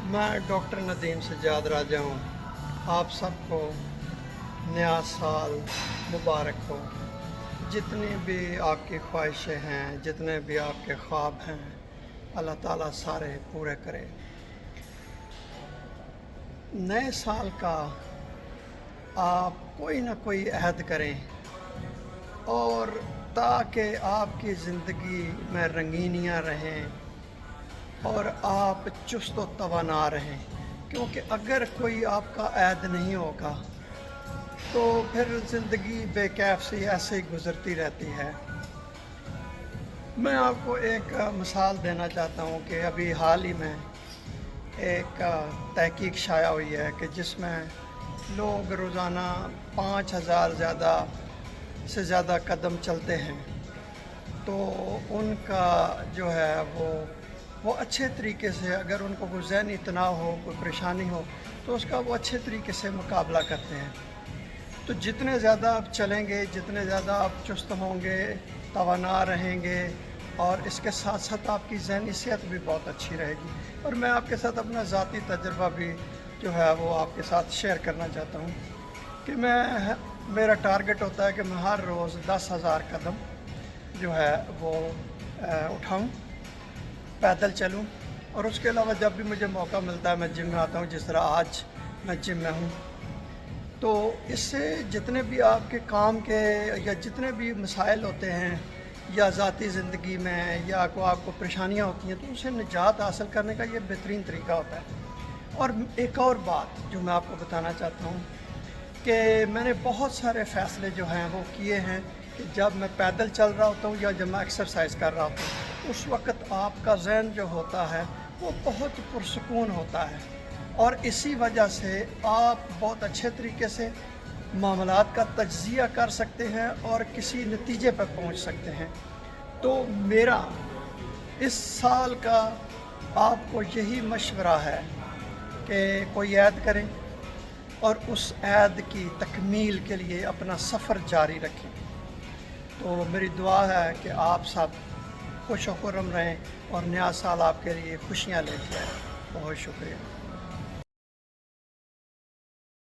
मैं डॉक्टर नदीम सज्जाद राजा हूँ। आप सबको नया साल मुबारक हो। जितनी भी आपकी ख्वाहिशें हैं, जितने भी आपके ख्वाब हैं, अल्लाह ताला सारे पूरे करे। नए साल का आप कोई ना कोई अहद करें और ताकि आपकी ज़िंदगी में रंगीनियाँ रहें और आप चुस्त व तवाना रहें, क्योंकि अगर कोई आपका अहद नहीं होगा तो फिर ज़िंदगी बेकैफ सी ऐसे ही गुज़रती रहती है। मैं आपको एक मिसाल देना चाहता हूँ कि अभी हाल ही में एक तहकीक शाया हुई है कि जिसमें लोग रोज़ाना 5,000 से ज़्यादा कदम चलते हैं, तो उनका जो है वो अच्छे तरीके से, अगर उनको कोई ज़हनी तनाव हो, कोई परेशानी हो, तो उसका वो अच्छे तरीके से मुकाबला करते हैं। तो जितने ज़्यादा आप चलेंगे, जितने ज़्यादा आप चुस्त होंगे, तवाना रहेंगे, और इसके साथ साथ आपकी ज़हनी सेहत भी बहुत अच्छी रहेगी। और मैं आपके साथ अपना ज़ाती तजुर्बा भी जो है वो आपके साथ शेयर करना चाहता हूँ कि मेरा टारगेट होता है कि मैं हर रोज़ 10,000 कदम जो है वो उठाऊँ, पैदल चलूँ। और उसके अलावा जब भी मुझे मौका मिलता है मैं जिम में आता हूँ, जिस तरह आज मैं जिम में हूँ। तो इससे जितने भी आपके काम के या जितने भी मसाइल होते हैं या ज़ाती ज़िंदगी में या को आपको परेशानियाँ होती हैं, तो उनसे निजात हासिल करने का ये बेहतरीन तरीका होता है। और एक और बात जो मैं आपको बताना चाहता हूँ कि मैंने बहुत सारे फ़ैसले जो हैं वो किए हैं कि जब मैं पैदल चल रहा होता हूँ या जब मैं एक्सरसाइज कर रहा होता हूँ, उस वक़्त आपका ज़हन जो होता है वो बहुत पुरसुकून होता है, और इसी वजह से आप बहुत अच्छे तरीके से मामलात का तज्ज़िया कर सकते हैं और किसी नतीजे पर पहुंच सकते हैं। तो मेरा इस साल का आपको यही मशवरा है कि कोई ऐद करें और उस ऐद की तकमील के लिए अपना सफ़र जारी रखें। तो मेरी दुआ है कि आप सब खुश व खुर्रम रहें और नया साल आपके लिए खुशियाँ लेके आए। बहुत शुक्रिया।